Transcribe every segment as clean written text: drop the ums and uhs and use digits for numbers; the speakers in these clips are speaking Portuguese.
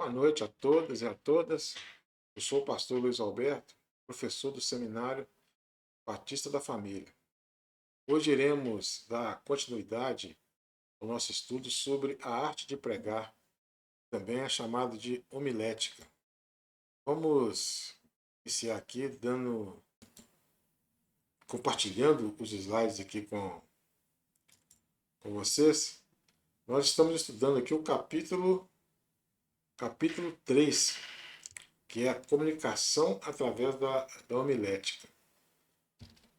Boa noite a todas e a todas. Eu sou o pastor Luiz Alberto, professor do Seminário Batista da Família. Hoje iremos dar continuidade ao nosso estudo sobre a arte de pregar, também é chamado de homilética. Vamos iniciar aqui compartilhando os slides aqui com vocês. Nós estamos estudando aqui o capítulo 3, que é a comunicação através da homilética.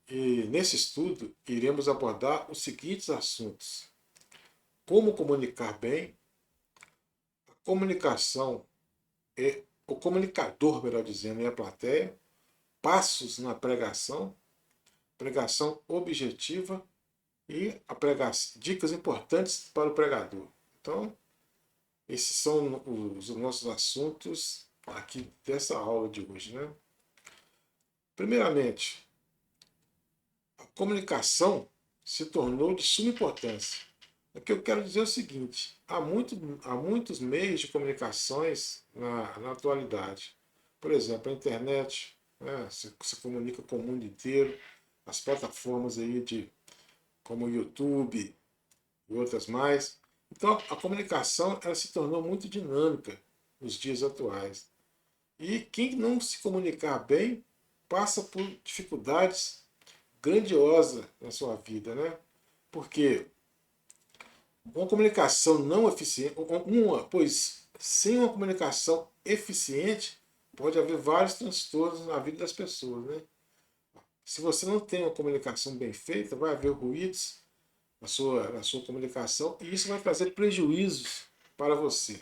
E nesse estudo iremos abordar os seguintes assuntos: como comunicar bem, a comunicação e o comunicador, melhor dizendo, e a plateia, passos na pregação, pregação objetiva e dicas importantes para o pregador. Então, esses são os nossos assuntos aqui dessa aula de hoje, né? Primeiramente, a comunicação se tornou de suma importância. O que eu quero dizer é o seguinte: há muitos meios de comunicações na atualidade. Por exemplo, a internet, né, se comunica com o mundo inteiro, as plataformas aí como o YouTube e outras mais. Então a comunicação ela se tornou muito dinâmica nos dias atuais. E quem não se comunicar bem passa por dificuldades grandiosas na sua vida, né? Porque uma comunicação não eficiente, pois sem uma comunicação eficiente pode haver vários transtornos na vida das pessoas, né? Se você não tem uma comunicação bem feita, vai haver ruídos na sua comunicação e isso vai trazer prejuízos para você.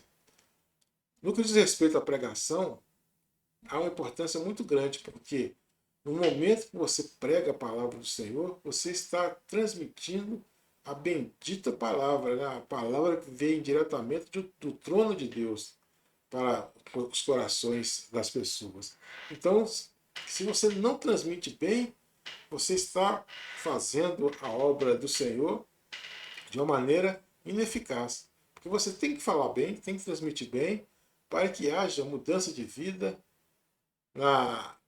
No que diz respeito à pregação, há uma importância muito grande, porque no momento que você prega a palavra do Senhor, você está transmitindo a bendita palavra, né? A palavra que vem diretamente do trono de Deus para os corações das pessoas. Então, se você não transmite bem, você está fazendo a obra do Senhor de uma maneira ineficaz. Porque você tem que falar bem, tem que transmitir bem, para que haja mudança de vida na,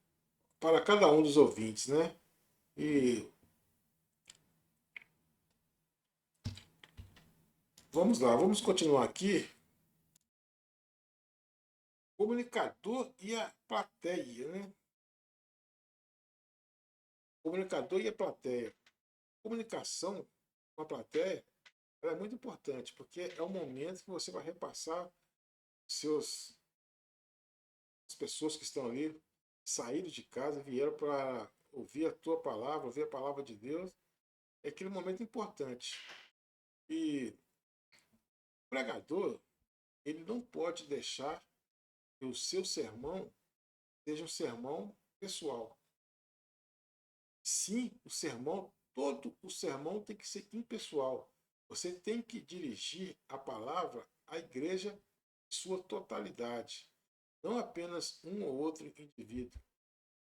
para cada um dos ouvintes, né? E vamos lá, vamos continuar aqui. Comunicador e a plateia, né? Comunicador e a plateia. Comunicação com a plateia ela é muito importante, porque é o momento que você vai repassar seus as pessoas que estão ali, saíram de casa, vieram para ouvir a tua palavra, ouvir a palavra de Deus. É aquele momento importante. E o pregador, ele não pode deixar que o seu sermão seja um sermão pessoal. Sim, todo o sermão tem que ser impessoal. Você tem que dirigir a palavra à igreja em sua totalidade, não apenas um ou outro indivíduo.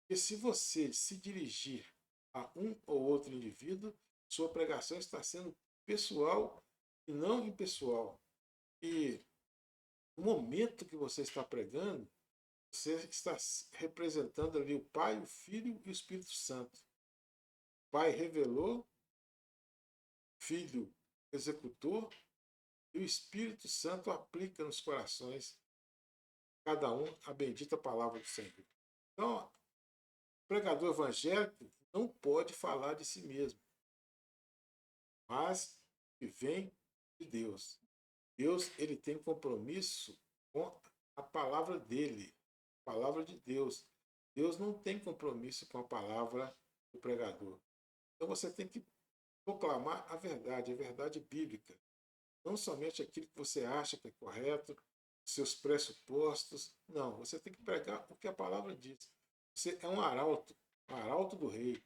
Porque se você se dirigir a um ou outro indivíduo, sua pregação está sendo pessoal e não impessoal. E no momento que você está pregando, você está representando ali o Pai, o Filho e o Espírito Santo. O Pai revelou, o Filho executou e o Espírito Santo aplica nos corações, cada um, a bendita palavra do Senhor. Então, o pregador evangélico não pode falar de si mesmo, mas que vem de Deus. Deus ele tem compromisso com a palavra dele, a palavra de Deus. Deus não tem compromisso com a palavra do pregador. Então você tem que proclamar a verdade bíblica. Não somente aquilo que você acha que é correto, seus pressupostos. Não, você tem que pregar o que a palavra diz. Você é um arauto do rei.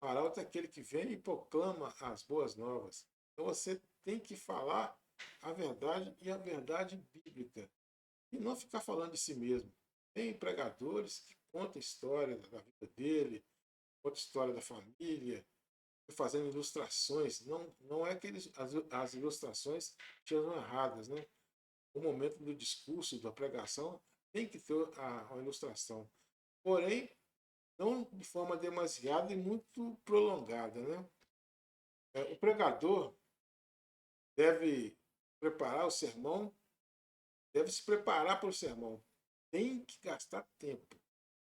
O arauto é aquele que vem e proclama as boas novas. Então você tem que falar a verdade e a verdade bíblica. E não ficar falando de si mesmo. Tem pregadores que contam a história da vida dele, contam a história da família, fazendo ilustrações. Não é que as ilustrações sejam erradas, né? o momento do discurso, da pregação, tem que ter a ilustração. Porém, não de forma demasiada e muito prolongada, né? O pregador deve preparar o sermão, deve se preparar para o sermão. Tem que gastar tempo.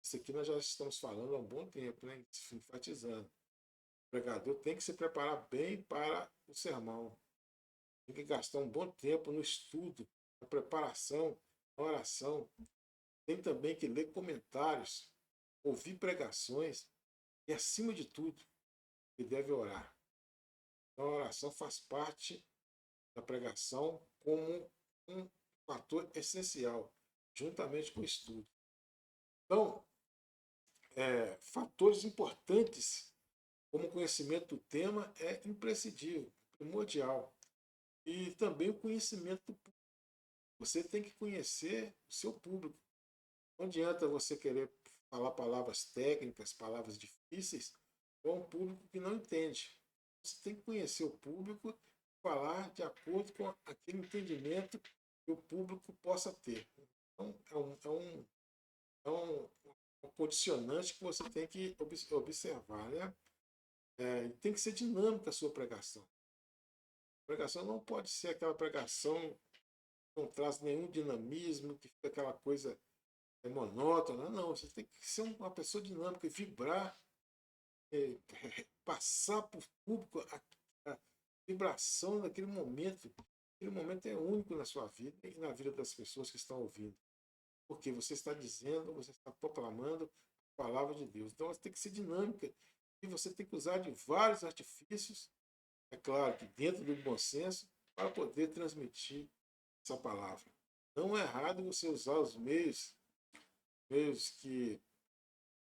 Isso aqui nós já estamos falando há um bom tempo, né? Enfatizando. O pregador tem que se preparar bem para o sermão. Tem que gastar um bom tempo no estudo, na preparação, na oração. Tem também que ler comentários, ouvir pregações e, acima de tudo, ele deve orar. Então, a oração faz parte da pregação como um fator essencial, juntamente com o estudo. Então, fatores importantes como o conhecimento do tema é imprescindível, primordial. E também o conhecimento do público. Você tem que conhecer o seu público. Não adianta você querer falar palavras técnicas, palavras difíceis, com um público que não entende. Você tem que conhecer o público e falar de acordo com aquele entendimento que o público possa ter. Então, é um condicionante que você tem que observar. Né? Tem que ser dinâmica a sua pregação. A pregação não pode ser aquela pregação que não traz nenhum dinamismo, que fica aquela coisa monótona. Não, você tem que ser uma pessoa dinâmica, vibrar, passar para o público a vibração daquele momento. Aquele momento é único na sua vida e na vida das pessoas que estão ouvindo. Porque você está dizendo, você está proclamando a palavra de Deus. Então você tem que ser dinâmica e você tem que usar de vários artifícios, é claro que dentro do bom senso, para poder transmitir essa palavra. Não é errado você usar os meios que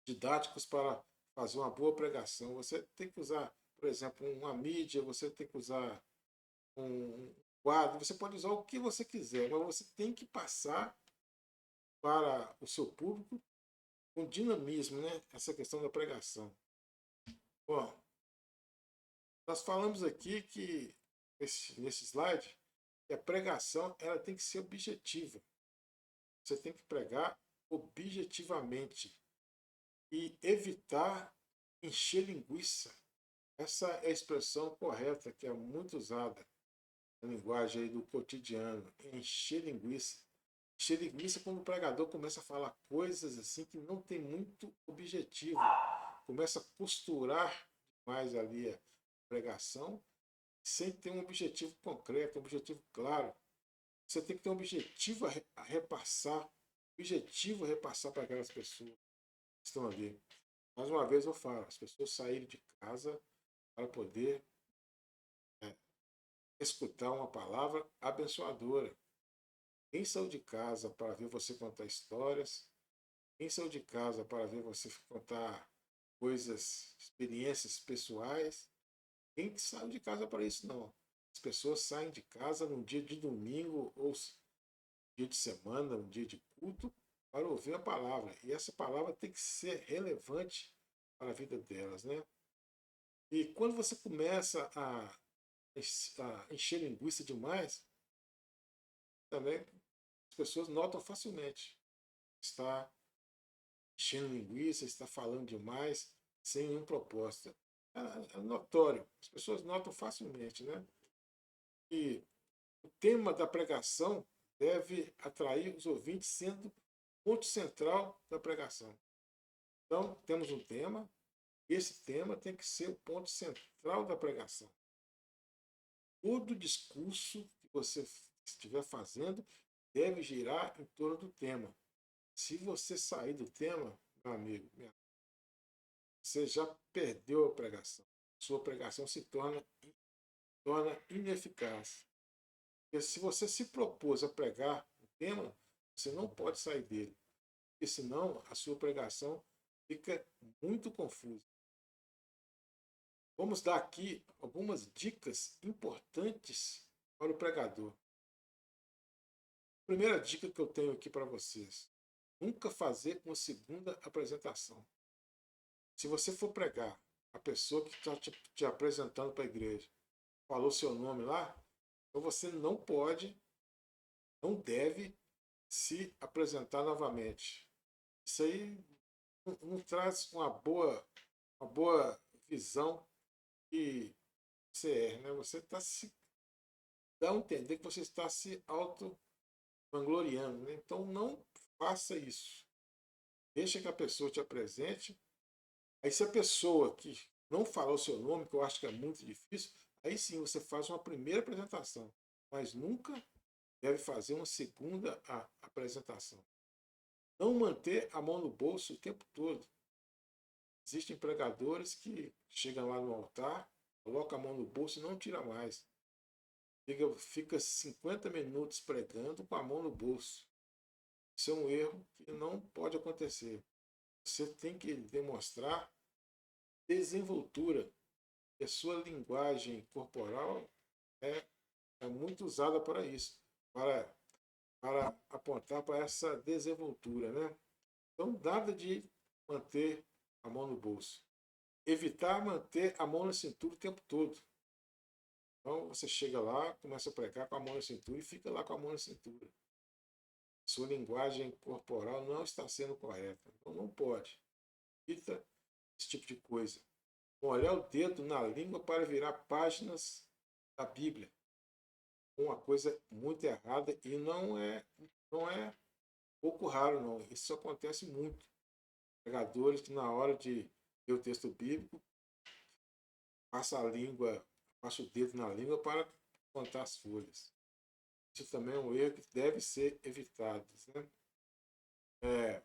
didáticos para fazer uma boa pregação. Você tem que usar, por exemplo, uma mídia, você tem que usar um quadro, você pode usar o que você quiser, mas você tem que passar para o seu público com dinamismo, né? Essa questão da pregação. Bom, nós falamos aqui que nesse slide que a pregação ela tem que ser objetiva. Você tem que pregar objetivamente e evitar encher linguiça. Essa é a expressão correta que é muito usada na linguagem aí do cotidiano, encher linguiça. Encher linguiça quando o pregador começa a falar coisas assim que não tem muito objetivo. Começa a costurar mais ali a pregação sem ter um objetivo concreto, um objetivo claro. Você tem que ter um objetivo a repassar, objetivo a repassar para aquelas pessoas que estão ali. Mais uma vez eu falo, as pessoas saírem de casa para poder escutar uma palavra abençoadora. Quem saiu de casa para ver você contar histórias? Quem saiu de casa para ver você contar coisas, experiências pessoais? Quem saiu de casa para isso? Não. As pessoas saem de casa num dia de domingo ou dia de semana, um dia de culto, para ouvir a palavra. E essa palavra tem que ser relevante para a vida delas, né? E quando você começa a encher linguiça demais, também as pessoas notam facilmente. Está enchendo linguiça, está falando demais, sem nenhum propósito. É notório, as pessoas notam facilmente, né? E o tema da pregação deve atrair os ouvintes sendo o ponto central da pregação. Então, temos um tema, esse tema tem que ser o ponto central da pregação. Todo discurso que você estiver fazendo deve girar em torno do tema. Se você sair do tema, meu amigo, você já perdeu a pregação. Sua pregação se torna ineficaz. Porque se você se propôs a pregar o tema, você não pode sair dele. Porque senão a sua pregação fica muito confusa. Vamos dar aqui algumas dicas importantes para o pregador. Primeira dica que eu tenho aqui para vocês: nunca fazer uma segunda apresentação. Se você for pregar, a pessoa que está te apresentando para a igreja falou seu nome lá, então você não pode não deve se apresentar novamente. Isso aí não traz uma boa visão que você é, né? Você está se dá a entender que você está se auto vangloriando, né? Então não faça isso. Deixa que a pessoa te apresente. Aí se a pessoa que não falar o seu nome, que eu acho que é muito difícil, aí sim você faz uma primeira apresentação, mas nunca deve fazer uma segunda apresentação. Não manter a mão no bolso o tempo todo. Existem pregadores que chegam lá no altar, colocam a mão no bolso e não tira mais. Fica 50 minutos pregando com a mão no bolso. Isso é um erro que não pode acontecer. Você tem que demonstrar desenvoltura. E a sua linguagem corporal é, é muito usada para isso, para, para apontar para essa desenvoltura, né? Então, nada de manter a mão no bolso. Evitar manter a mão na cintura o tempo todo. Então, você chega lá, começa a pregar com a mão na cintura e fica lá com a mão na cintura. Sua linguagem corporal não está sendo correta. Então, não pode. Evita esse tipo de coisa. Molhar o dedo na língua para virar páginas da Bíblia. Uma coisa muito errada e não é pouco raro, não. Isso acontece muito. Pregadores que na hora de ler o texto bíblico passa a língua, passa o dedo na língua para contar as folhas. Isso também é um erro que deve ser evitado, né? É,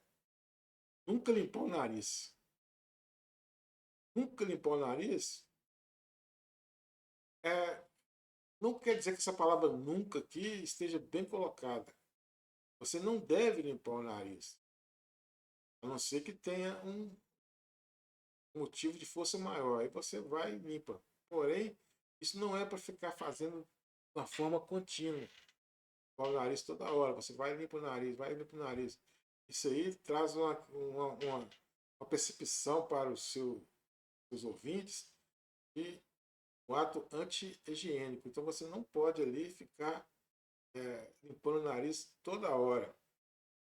nunca limpar o nariz. Nunca limpar o nariz é, não quer dizer que essa palavra nunca aqui esteja bem colocada. Você não deve limpar o nariz, a não ser que tenha um motivo de força maior. Aí você vai e limpa. Porém, isso não é para ficar fazendo de uma forma contínua. Com o nariz toda hora. Você vai e limpa o nariz, vai e limpa o nariz. Isso aí traz uma percepção para seus ouvintes de um ato anti-higiênico. Então você não pode ali ficar limpando o nariz toda hora.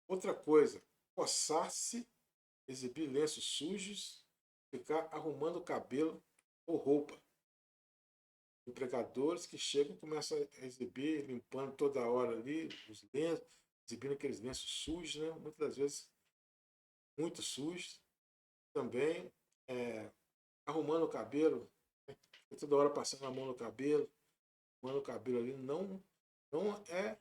Outra coisa, coçar-se, exibir lenços sujos, ficar arrumando o cabelo ou roupa. Empregadores que chegam e começam a exibir, limpando toda hora ali os lenços, exibindo aqueles lenços sujos, né? Muitas das vezes muito sujos. Também arrumando o cabelo, né? Toda hora passando a mão no cabelo, arrumando o cabelo ali, não é,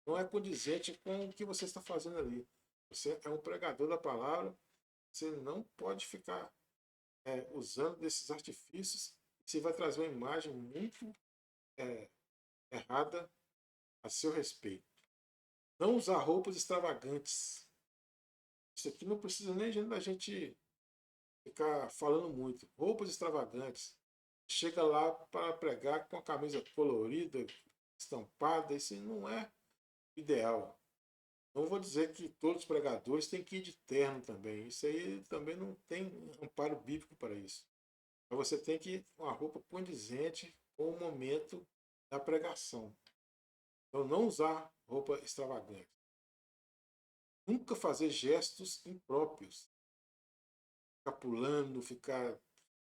não é condizente com o que você está fazendo ali. Você é um pregador da palavra, você não pode ficar usando desses artifícios, você vai trazer uma imagem muito é, errada a seu respeito. Não usar roupas extravagantes. Isso aqui não precisa nem da gente ficar falando muito. Roupas extravagantes. Chega lá para pregar com a camisa colorida, estampada. Isso não é ideal. Não vou dizer que todos os pregadores têm que ir de terno também. Isso aí também não tem amparo bíblico para isso. Mas você tem que ir com uma roupa condizente com o momento da pregação. Então, não usar roupa extravagante. Nunca fazer gestos impróprios. Ficar pulando, ficar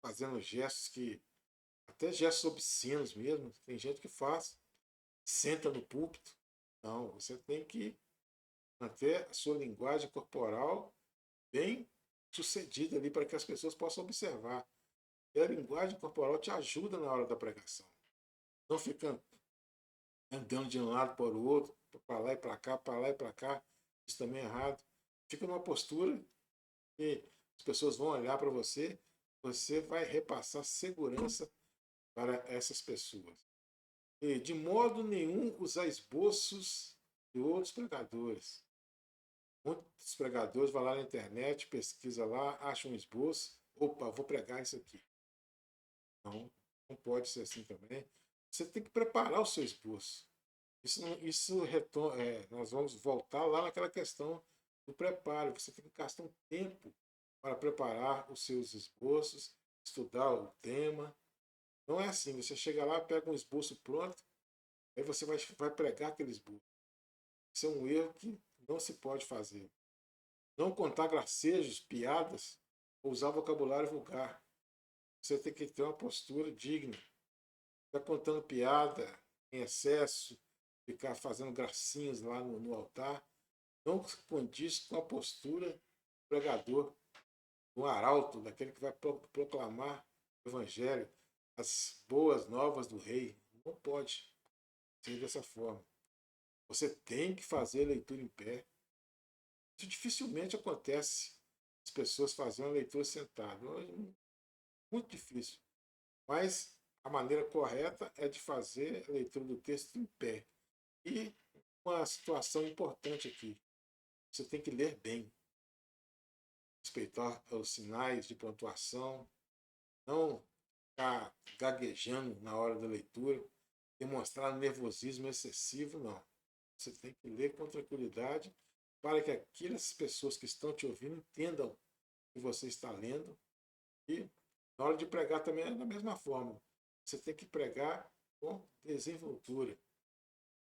fazendo gestos que. Até gestos obscenos mesmo. Tem gente que faz. Senta no púlpito. Não, você tem que manter a sua linguagem corporal bem sucedida ali para que as pessoas possam observar. E a linguagem corporal te ajuda na hora da pregação. Não fica andando de um lado para o outro, para lá e para cá, para lá e para cá. Isso também é errado. Fica numa postura que as pessoas vão olhar para você, você vai repassar segurança para essas pessoas. E de modo nenhum usar esboços de outros pregadores. Muitos pregadores vão lá na internet, pesquisa lá, acham um esboço, opa, vou pregar isso aqui. Não, não pode ser assim também. Você tem que preparar o seu esboço. Nós vamos voltar lá naquela questão do preparo. Você tem que gastar um tempo para preparar os seus esboços, estudar o tema. Não é assim, você chega lá, pega um esboço pronto, aí você vai pregar aquele esboço. Isso é um erro que não se pode fazer. Não contar gracejos, piadas, ou usar vocabulário vulgar. Você tem que ter uma postura digna. Está contando piada em excesso, ficar fazendo gracinhas lá no altar, não condiz com a postura do pregador, do arauto, daquele que vai proclamar o evangelho, as boas novas do rei. Não pode ser dessa forma. Você tem que fazer leitura em pé. Isso dificilmente acontece. As pessoas fazendo a leitura sentada. Muito difícil. Mas a maneira correta é de fazer a leitura do texto em pé. E uma situação importante aqui. Você tem que ler bem. Respeitar os sinais de pontuação. Não ficar gaguejando na hora da leitura. Demonstrar nervosismo excessivo, não. Você tem que ler com tranquilidade para que aquelas pessoas que estão te ouvindo entendam o que você está lendo. E na hora de pregar também é da mesma forma. Você tem que pregar com desenvoltura.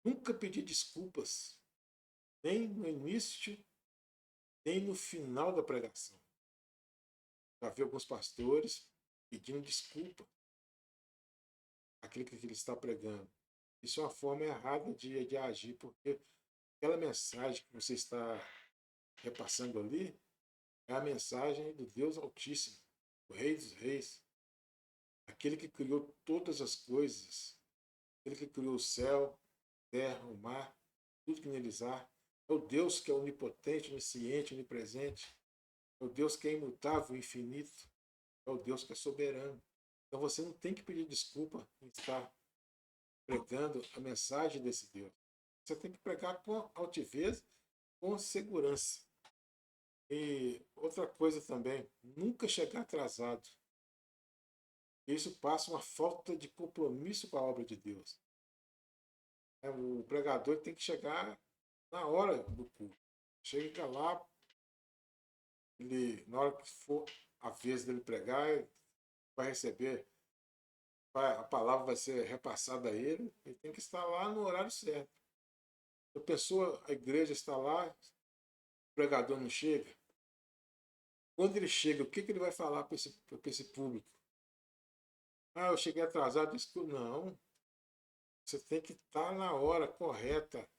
Nunca pedir desculpas, nem no início, nem no final da pregação. Já vi alguns pastores pedindo desculpa àquilo que ele está pregando. Isso é uma forma errada de agir, porque aquela mensagem que você está repassando ali é a mensagem do Deus Altíssimo, o Rei dos Reis, aquele que criou todas as coisas, aquele que criou o céu, a terra, o mar, tudo que neles há. É o Deus que é onipotente, onisciente, onipresente. É o Deus que é imutável, infinito. É o Deus que é soberano. Então você não tem que pedir desculpa em estar pregando a mensagem desse Deus. Você tem que pregar com altivez, com segurança. E outra coisa também, nunca chegar atrasado. Isso passa uma falta de compromisso com a obra de Deus. O pregador tem que chegar na hora do culto. Chega lá, na hora que for a vez dele pregar, vai receber, a palavra vai ser repassada a ele, ele tem que estar lá no horário certo. A pessoa, a igreja está lá, o pregador não chega. Quando ele chega, o que ele vai falar para esse público? Ah, eu cheguei atrasado, desculpa. Não, você tem que estar na hora correta.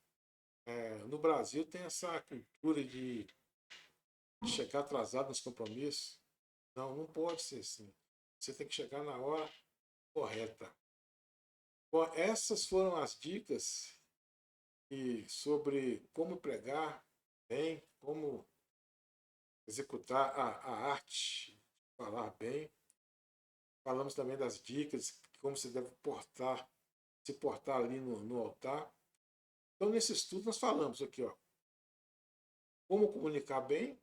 No Brasil tem essa cultura de chegar atrasado nos compromissos. Não, não pode ser assim. Você tem que chegar na hora correta. Bom, essas foram as dicas sobre como pregar bem, como executar a arte de falar bem. Falamos também das dicas, como você deve se portar ali no altar. Então, nesse estudo, nós falamos aqui, ó, como comunicar bem.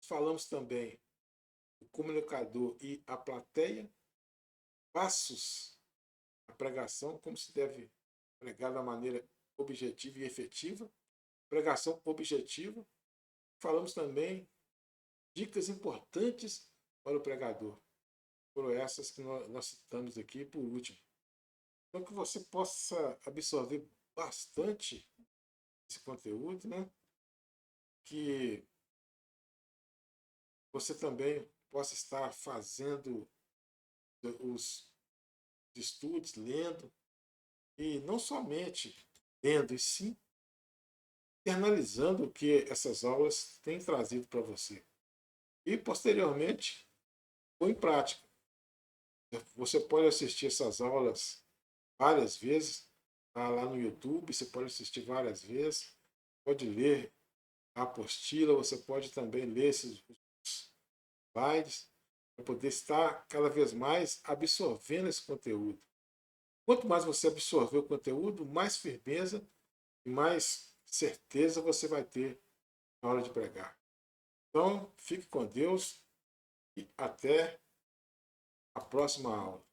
Falamos também o comunicador e a plateia, passos da pregação, como se deve pregar da maneira objetiva e efetiva, pregação objetiva. Falamos também dicas importantes para o pregador. Foram essas que nós citamos aqui por último. Então, que você possa absorver bastante esse conteúdo, né? Que você também possa estar fazendo os estudos, lendo, e não somente lendo, e sim internalizando o que essas aulas têm trazido para você. E, posteriormente, pôr em prática. Você pode assistir essas aulas várias vezes, tá lá no YouTube, você pode assistir várias vezes, pode ler a apostila, você pode também ler esses slides, para poder estar cada vez mais absorvendo esse conteúdo. Quanto mais você absorver o conteúdo, mais firmeza e mais certeza você vai ter na hora de pregar. Então, fique com Deus e até a próxima aula.